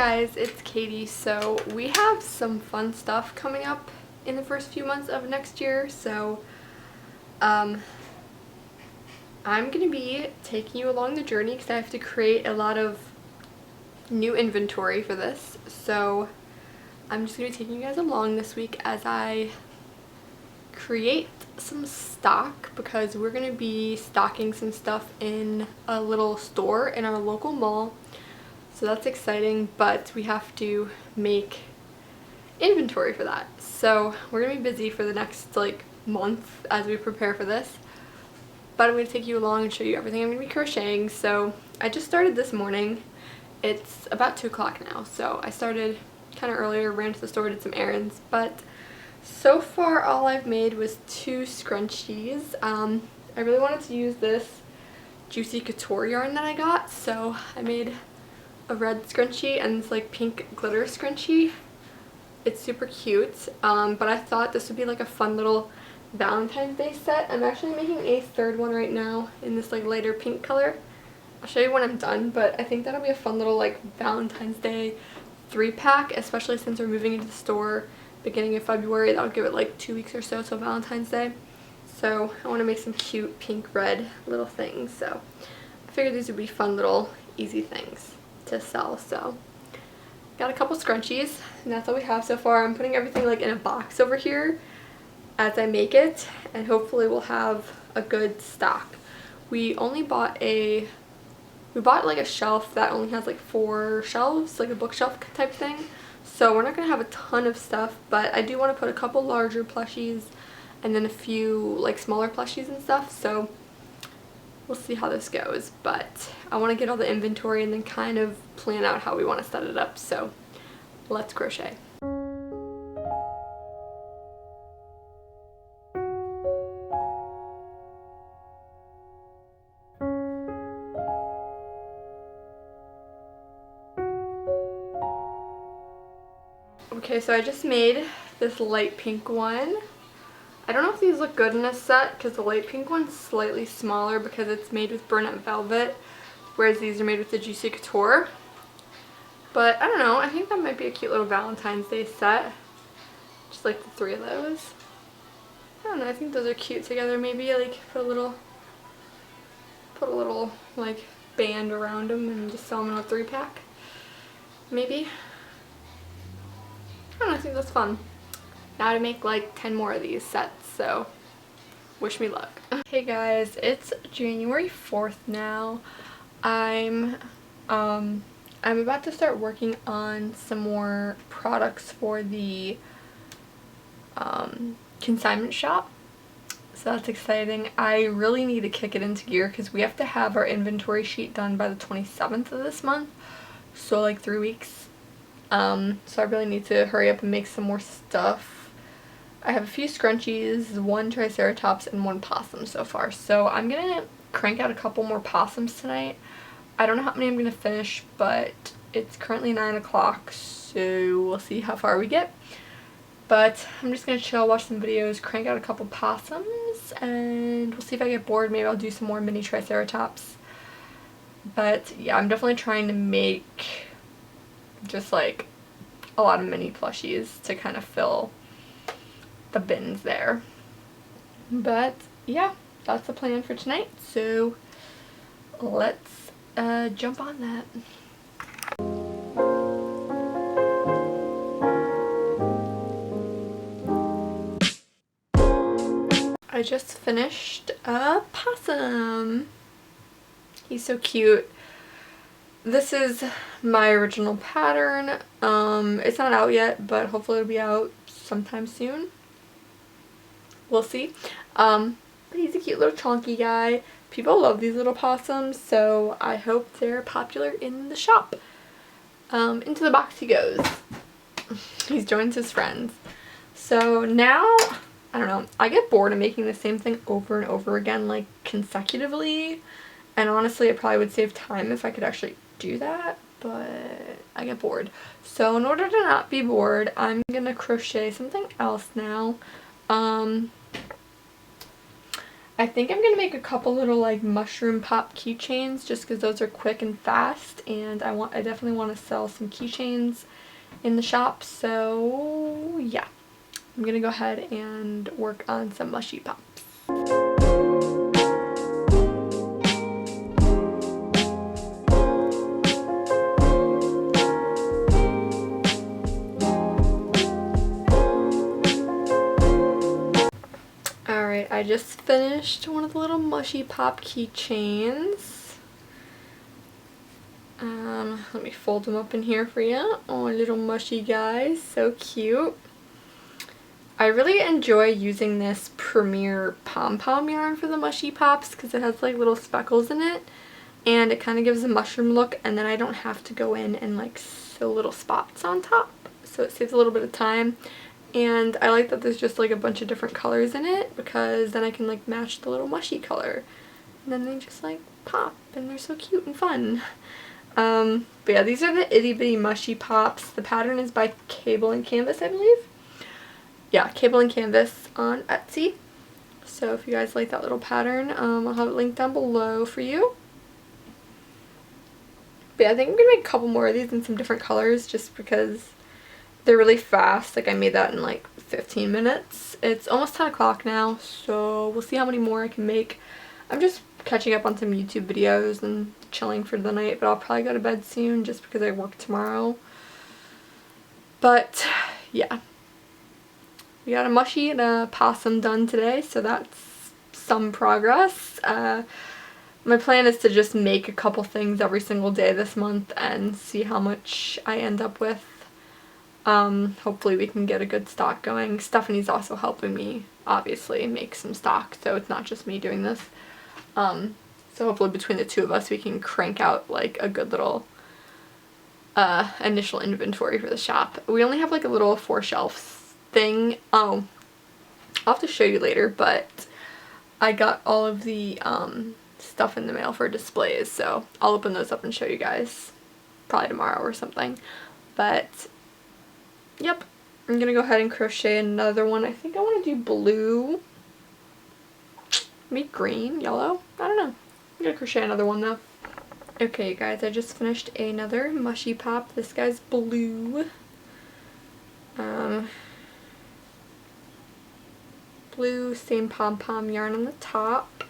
guys, it's Katie. So we have some fun stuff coming up in the first few months of next year. So I'm gonna be taking you along the journey because I have to create a lot of new inventory for this. So I'm just gonna be taking you guys along this week as I create some stock, because we're gonna be stocking some stuff in a little store in our local mall. So that's exciting, but we have to make inventory for that. So we're gonna be busy for the next month as we prepare for this. But I'm gonna take you along and show you everything I'm gonna be crocheting. So I just started this morning. It's about 2 o'clock now. So I started kind of earlier, ran to the store, did some errands, but so far all I've made was 2 scrunchies. I really wanted to use this Juicy Couture yarn that I got, so I made a red scrunchie and this pink glitter scrunchie. It's super cute, but I thought this would be a fun little Valentine's Day set. I'm actually making a third one right now in this lighter pink color. I'll show you when I'm done, but I think that'll be a fun little Valentine's Day 3-pack, especially since we're moving into the store beginning of February. That'll give it 2 weeks or so till Valentine's Day. So I want to make some cute pink red little things, so I figured these would be fun little easy things to sell. So got a couple scrunchies and that's all we have so far. I'm putting everything in a box over here as I make it, and hopefully we'll have a good stock. We only bought a shelf that only has 4 shelves, a bookshelf type thing. So we're not going to have a ton of stuff, but I do want to put a couple larger plushies and then a few smaller plushies and stuff. So we'll see how this goes, but I want to get all the inventory and then kind of plan out how we want to set it up. So let's crochet. Okay, so I just made this light pink one. I don't know if these look good in a set because the light pink one's slightly smaller because it's made with burlap velvet, whereas these are made with the Juicy Couture. But I don't know, I think that might be a cute little Valentine's Day set. Just the 3 of those. I don't know, I think those are cute together. Maybe put a little band around them and just sell them in a 3-pack. Maybe. I don't know, I think that's fun. Now to make 10 more of these sets, so wish me luck. Hey guys, it's January 4th now. I'm about to start working on some more products for the consignment shop. So that's exciting. I really need to kick it into gear because we have to have our inventory sheet done by the 27th of this month. So 3 weeks. So I really need to hurry up and make some more stuff. I have a few scrunchies, 1 triceratops, and 1 possum so far. So I'm gonna crank out a couple more possums tonight. I don't know how many I'm gonna finish, but it's currently 9 o'clock, so we'll see how far we get. But I'm just gonna chill, watch some videos, crank out a couple possums, and we'll see if I get bored. Maybe I'll do some more mini triceratops. But yeah, I'm definitely trying to make just a lot of mini plushies to kind of fill the bins there. But yeah, that's the plan for tonight, so let's jump on that. I just finished a possum. He's so cute. This is my original pattern. It's not out yet, but hopefully it'll be out sometime soon. We'll see. But he's a cute little chunky guy. People love these little possums, so I hope they're popular in the shop. Into the box he goes. He's joined his friends. So now, I don't know, I get bored of making the same thing over and over again, consecutively. And honestly, it probably would save time if I could actually do that, but I get bored. So in order to not be bored, I'm gonna crochet something else now. I I think I'm gonna make a couple little like mushroom pop keychains just because those are quick and fast, and I definitely want to sell some keychains in the shop. So yeah, I'm gonna go ahead and work on some mushy pops. Alright, I just finished one of the little mushy pop keychains. Let me fold them up in here for you. Oh, little mushy guys, so cute. I really enjoy using this Premier pom-pom yarn for the mushy pops because it has like little speckles in it, and it kind of gives a mushroom look, and then I don't have to go in and like sew little spots on top, so it saves a little bit of time. And I like that there's just like a bunch of different colors in it because then I can like match the little mushy color, and then they just like pop and they're so cute and fun. But yeah, these are the itty bitty mushy pops. The pattern is by Cable and Canvas, I believe. Yeah, Cable and Canvas on Etsy. So if you guys like that little pattern, I'll have it linked down below for you. But yeah, I think I'm gonna make a couple more of these in some different colors just because they're really fast. Like I made that in like 15 minutes. It's almost 10 o'clock now, so we'll see how many more I can make. I'm just catching up on some YouTube videos and chilling for the night, but I'll probably go to bed soon just because I work tomorrow. But yeah, we got a mushy and a possum done today, so that's some progress. My plan is to just make a couple things every single day this month and see how much I end up with. Hopefully we can get a good stock going. Stephanie's also helping me, obviously, make some stock, so it's not just me doing this. So hopefully between the two of us we can crank out like a good little initial inventory for the shop. We only have like a little 4 shelves thing. Oh, I'll have to show you later, but I got all of the stuff in the mail for displays, so I'll open those up and show you guys probably tomorrow or something. But yep, I'm gonna go ahead and crochet another one. I think I want to do blue, maybe green, yellow, I don't know. I'm gonna crochet another one though. Okay guys, I just finished another mushy pop. This guy's blue. Blue, same pom-pom yarn on the top.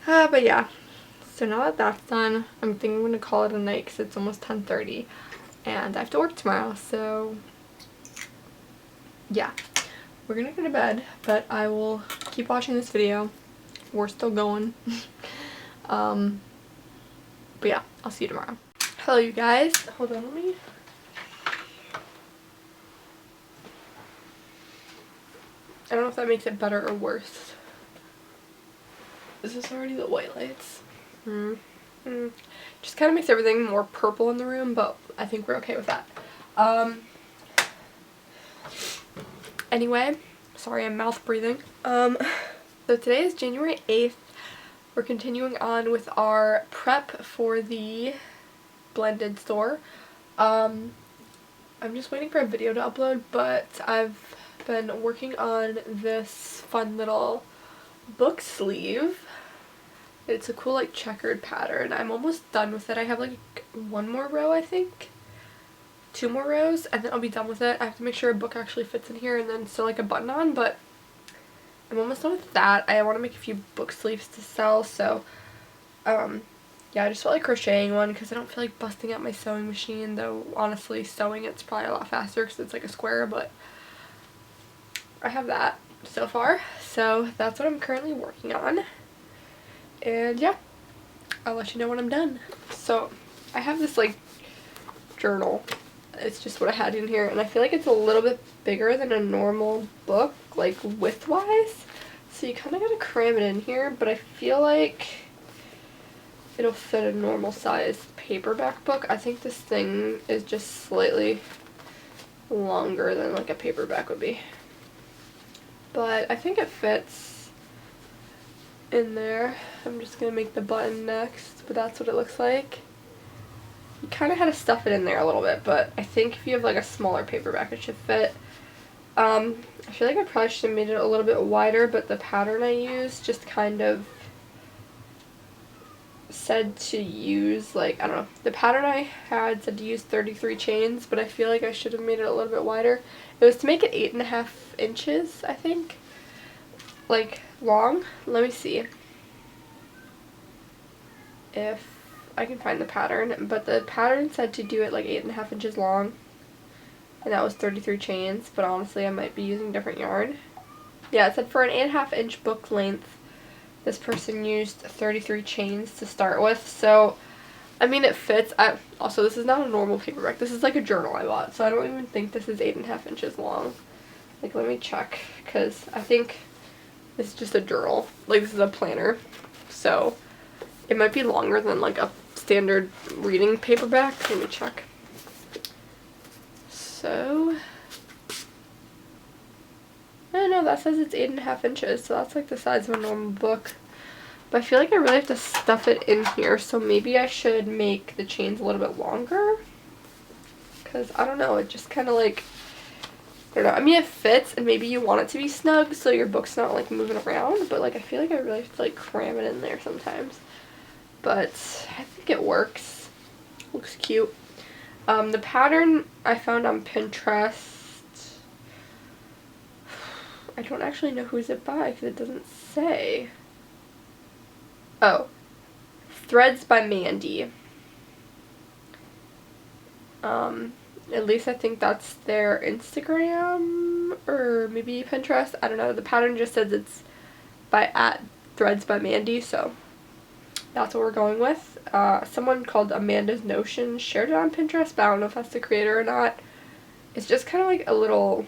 But yeah, so now that that's done, I'm thinking I'm gonna call it a night because it's almost 10:30 and I have to work tomorrow, so yeah, we're gonna go to bed, but I will keep watching this video. We're still going. But yeah, I'll see you tomorrow. Hello you guys. Hold on, let me... I don't know if that makes it better or worse. Is this already the white lights? Just kind of makes everything more purple in the room, but I think we're okay with that. Anyway, sorry, I'm mouth breathing. So today is January 8th. We're continuing on with our prep for the blended store. I'm just waiting for a video to upload, but I've been working on this fun little book sleeve. It's a cool like checkered pattern. I'm almost done with it. I have like 1 more row, I think. 2 more rows, and then I'll be done with it. I have to make sure a book actually fits in here and then sew like a button on, but I'm almost done with that. I want to make a few book sleeves to sell, so yeah, I just felt like crocheting one because I don't feel like busting out my sewing machine, though honestly sewing it's probably a lot faster because it's like a square, but I have that so far, so that's what I'm currently working on. And yeah, I'll let you know when I'm done. So I have this like journal. It's just what I had in here, and I feel like it's a little bit bigger than a normal book, like width-wise. So you kind of gotta cram it in here, but I feel like it'll fit a normal size paperback book. I think this thing is just slightly longer than like a paperback would be. But I think it fits in there. I'm just gonna make the button next, but that's what it looks like. You kind of had to stuff it in there a little bit, but I think if you have like a smaller paperback it should fit. I feel like I probably should have made it a little bit wider, but the pattern I used just kind of said to use, like, I don't know, the pattern I had said to use 33 chains, but I feel like I should have made it a little bit wider. It was to make it 8.5 inches, I think, like, long. Let me see if I can find the pattern, but the pattern said to do it like 8.5 inches long, and that was 33 chains, but honestly I might be using different yarn. Yeah, it said for an 8.5 inch book length, this person used 33 chains to start with, so I mean it fits. Also, this is not a normal paperback, this is like a journal I bought, so I don't even think this is 8.5 inches long. Like, let me check, because I think this is just a journal, like this is a planner, so it might be longer than like a standard reading paperback. Let me check. So, I don't know, that says it's 8.5 inches, so that's like the size of a normal book. But I feel like I really have to stuff it in here, so maybe I should make the chains a little bit longer. Because, I don't know, it just kind of like, I don't know. I mean, it fits, and maybe you want it to be snug so your book's not like moving around, but like I feel like I really have to like cram it in there sometimes. But I think it works. Looks cute. The pattern I found on Pinterest, I don't actually know who's it by because it doesn't say. Oh, Threads by Mandy. At least I think that's their Instagram or maybe Pinterest. I don't know. The pattern just says it's by @Threads by Mandy, so that's what we're going with. Someone called Amanda's Notion shared it on Pinterest, but I don't know if that's the creator or not. It's just kind of like a little,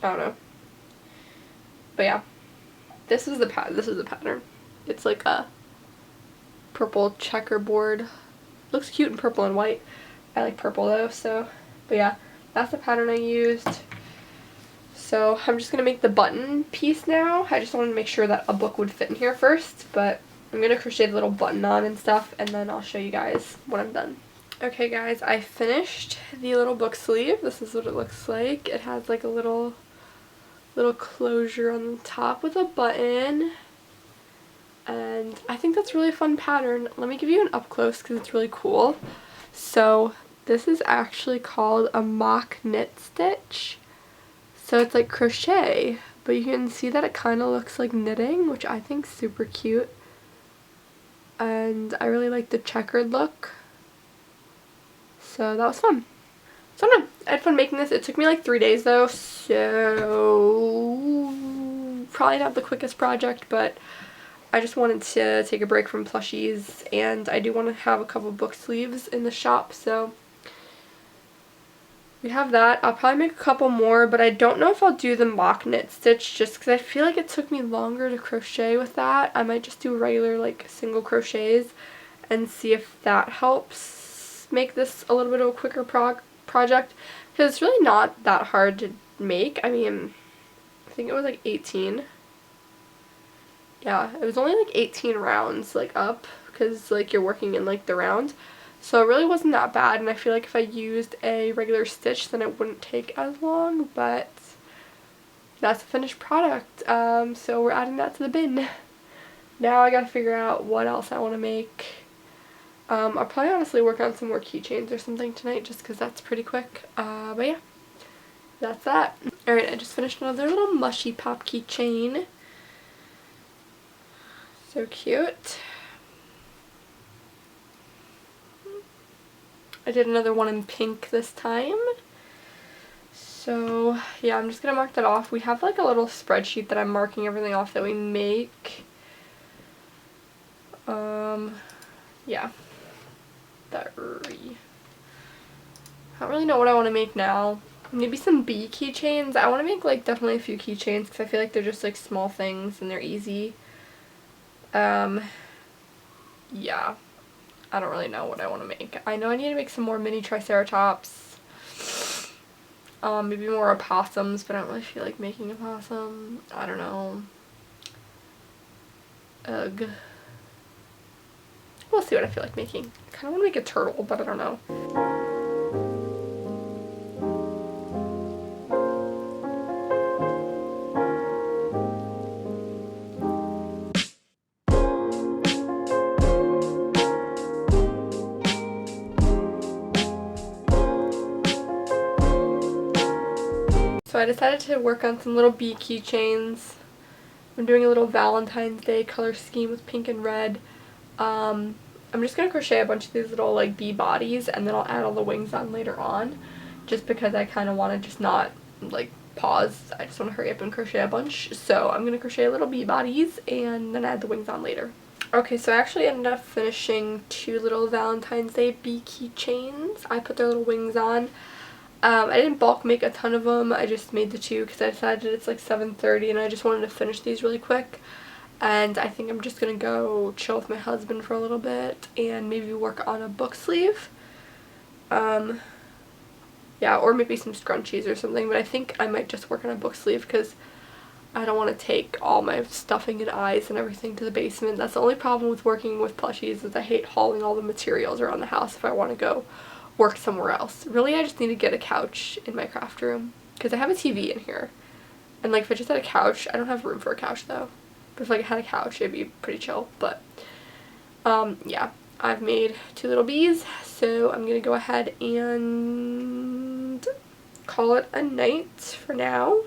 I don't know. But yeah, this is the pattern. It's like a purple checkerboard. Looks cute in purple and white. I like purple though, so, but yeah, that's the pattern I used. So I'm just going to make the button piece now. I just wanted to make sure that a book would fit in here first, but I'm going to crochet the little button on and stuff, and then I'll show you guys when I'm done. Okay guys, I finished the little book sleeve. This is what it looks like. It has like a little closure on the top with a button, and I think that's really a fun pattern. Let me give you an up close because it's really cool. So this is actually called a mock knit stitch. So it's like crochet, but you can see that it kind of looks like knitting, which I think is super cute. And I really like the checkered look. So that was fun. So I don't know, I had fun making this. It took me like 3 days though, so probably not the quickest project, but I just wanted to take a break from plushies, and I do want to have a couple book sleeves in the shop, so we have that. I'll probably make a couple more, but I don't know if I'll do the mock knit stitch just because I feel like it took me longer to crochet with that. I might just do regular like single crochets and see if that helps make this a little bit of a quicker project, because it's really not that hard to make. I mean, I think it was like 18. Yeah, it was only like 18 rounds like up, because like you're working in like the round. So it really wasn't that bad, and I feel like if I used a regular stitch then it wouldn't take as long, but that's the finished product. So we're adding that to the bin. Now I gotta figure out what else I want to make. I'll probably honestly work on some more keychains or something tonight just because that's pretty quick. But yeah, that's that. Alright, I just finished another little mushy pop keychain. So cute. I did another one in pink this time. So yeah, I'm just gonna mark that off. We have like a little spreadsheet that I'm marking everything off that we make. Yeah. I don't really know what I want to make now. Maybe some bee keychains. I want to make like definitely a few keychains because I feel like they're just like small things and they're easy. Yeah. I don't really know what I want to make. I know I need to make some more mini triceratops. Maybe more opossums, but I don't really feel like making a possum. I don't know. Ugh. We'll see what I feel like making. I kind of want to make a turtle, but I don't know. I decided to work on some little bee keychains. I'm doing a little Valentine's Day color scheme with pink and red. I'm just going to crochet a bunch of these little like bee bodies, and then I'll add all the wings on later on, just because I kind of want to just not like pause. I just want to hurry up and crochet a bunch. So I'm going to crochet little bee bodies and then add the wings on later. Okay, so I actually ended up finishing 2 little Valentine's Day bee keychains. I put their little wings on. I didn't bulk make a ton of them. I just made the 2 because I decided it's like 7:30 and I just wanted to finish these really quick. And I think I'm just going to go chill with my husband for a little bit and maybe work on a book sleeve. Yeah, or maybe some scrunchies or something, but I think I might just work on a book sleeve because I don't want to take all my stuffing and eyes and everything to the basement. That's the only problem with working with plushies, is I hate hauling all the materials around the house if I want to go work somewhere else. Really, I just need to get a couch in my craft room because I have a TV in here. And like if I just had a couch, I don't have room for a couch though. But if like I had a couch, it'd be pretty chill. But yeah, I've made 2 little bees, so I'm gonna go ahead and call it a night for now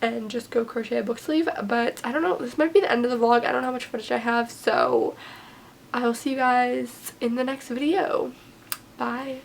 and just go crochet a book sleeve. But I don't know, this might be the end of the vlog. I don't know how much footage I have, so I will see you guys in the next video. Bye.